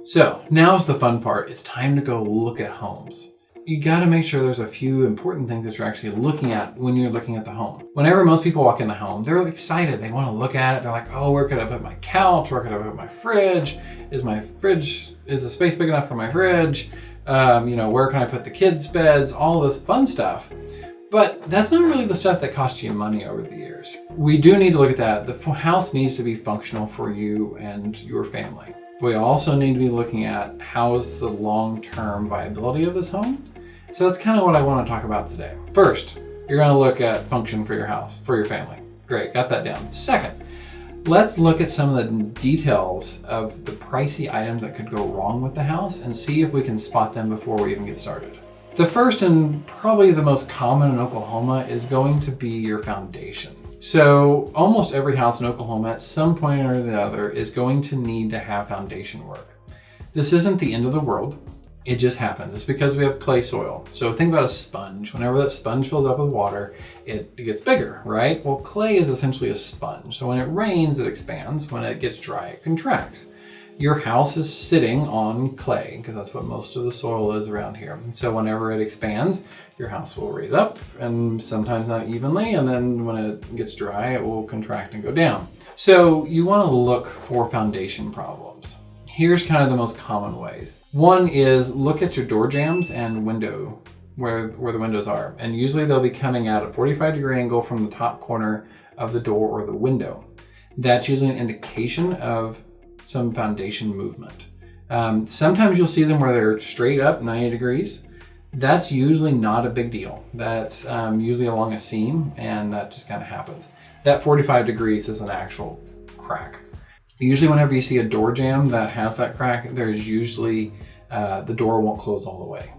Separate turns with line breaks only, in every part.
So now's the fun part. It's time to go look at homes. You got to make sure there's a few important things that you're actually looking at when you're looking at the home. Whenever most people walk in the home, they're excited. They want to look at it. They're like, oh, where could I put my couch? Where could I put my fridge? Is the space big enough for my fridge? Where can I put the kids' beds? All this fun stuff. But that's not really the stuff that costs you money over the years. We do need to look at that. The house needs to be functional for you and your family. We also need to be looking at how's the long-term viability of this home. So that's kind of what I want to talk about today. First, you're going to look at function for your house, for your family. Great, got that down. Second, let's look at some of the details of the pricey items that could go wrong with the house and see if we can spot them before we even get started. The first and probably the most common in Oklahoma is going to be your foundation. So almost every house in Oklahoma at some point or the other is going to need to have foundation work. This isn't the end of the world. It just happens. It's because we have clay soil. So think about a sponge. Whenever that sponge fills up with water, it gets bigger, right? Well, clay is essentially a sponge. So when it rains, it expands. When it gets dry, it contracts. Your house is sitting on clay because that's what most of the soil is around here. So whenever it expands, your house will raise up and sometimes not evenly. And then when it gets dry, it will contract and go down. So you want to look for foundation problems. Here's kind of the most common ways. One is look at your door jambs and window, where the windows are. And usually they'll be coming out at a 45-degree angle from the top corner of the door or the window. That's usually an indication of some foundation movement. Sometimes you'll see them where they're straight up 90 degrees. That's usually not a big deal. That's usually along a seam, and that just kind of happens. That 45 degrees is an actual crack. Usually whenever you see a door jamb that has that crack, there's usually the door won't close all the way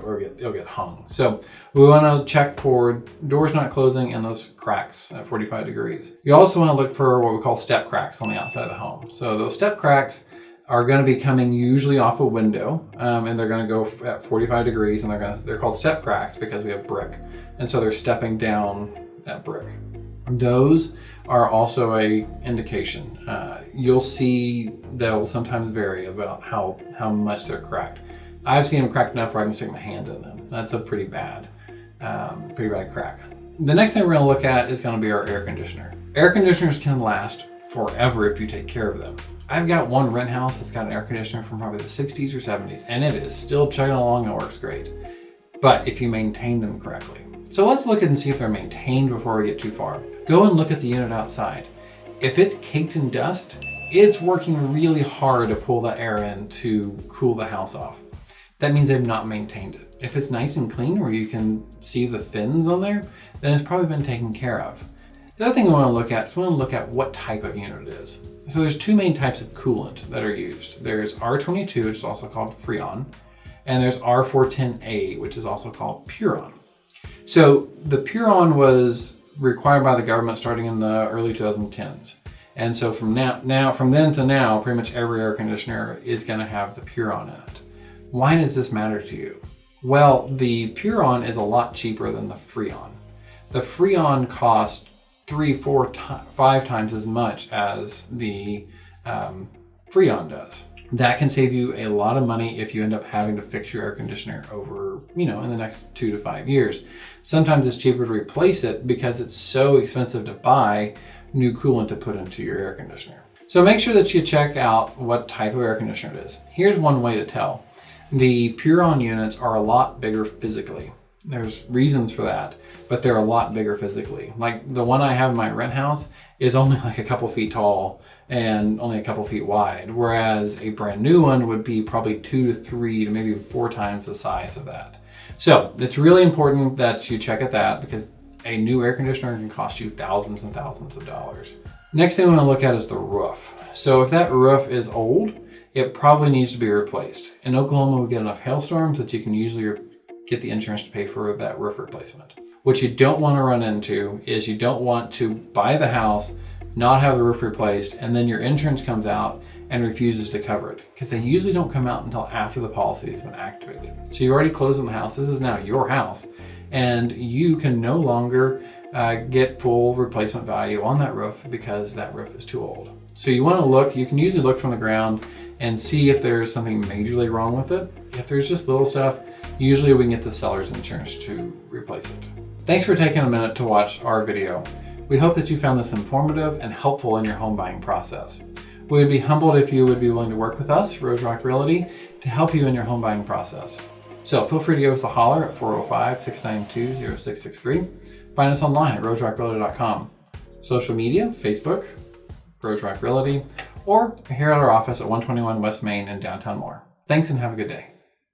or it'll get hung. So we want to check for doors not closing and those cracks at 45 degrees. You also want to look for what we call step cracks on the outside of the home. So those step cracks are going to be coming usually off a window and they're going to go at 45 degrees and they're called step cracks because we have brick. And so they're stepping down that brick. Those are also a indication. You'll see they'll sometimes vary about how much they're cracked. I've seen them cracked enough where I can stick my hand in them. That's a pretty bad crack. The next thing we're going to look at is going to be our air conditioner. Air conditioners can last forever if you take care of them. I've got one rent house that's got an air conditioner from probably the 60s or 70s, and it is still chugging along and works great. But if you maintain them correctly. So let's look at and see if they're maintained before we get too far. Go and look at the unit outside. If it's caked in dust, it's working really hard to pull that air in to cool the house off. That means they've not maintained it. If it's nice and clean where you can see the fins on there, then it's probably been taken care of. The other thing we want to look at is we want to look at what type of unit it is. So there's two main types of coolant that are used. There's R22, which is also called Freon, and there's R410A, which is also called Puron. So the Puron was required by the government starting in the early 2010s. And so from then to now, pretty much every air conditioner is going to have the Puron in it. Why does this matter to you? Well, the Puron is a lot cheaper than the Freon. The Freon costs 3, 4, 5 times as much as the Freon does. That can save you a lot of money if you end up having to fix your air conditioner over, in the next 2 to 5 years. Sometimes it's cheaper to replace it because it's so expensive to buy new coolant to put into your air conditioner. So make sure that you check out what type of air conditioner it is. Here's one way to tell. The Puron units are a lot bigger physically. There's reasons for that, but they're a lot bigger physically. Like the one I have in my rent house is only like a couple feet tall and only a couple feet wide, whereas a brand new one would be probably 2 to 3 to maybe 4 times the size of that. So it's really important that you check at that because a new air conditioner can cost you thousands and thousands of dollars. Next thing we want to look at is the roof. So if that roof is old, it probably needs to be replaced. In Oklahoma, we get enough hailstorms that you can usually get the insurance to pay for that roof replacement. What you don't want to run into is you don't want to buy the house, not have the roof replaced, and then your insurance comes out and refuses to cover it because they usually don't come out until after the policy has been activated. So you already closed on the house. This is now your house, and you can no longer get full replacement value on that roof because that roof is too old. So you want to look, you can usually look from the ground and see if there's something majorly wrong with it. If there's just little stuff, usually we can get the seller's insurance to replace it. Thanks for taking a minute to watch our video. We hope that you found this informative and helpful in your home buying process. We would be humbled if you would be willing to work with us, Rose Rock Realty, to help you in your home buying process. So feel free to give us a holler at 405-692-0663. Find us online at roserockrealty.com. Social media, Facebook, Rose Rock Realty, or here at our office at 121 West Main in downtown Moore. Thanks and have a good day.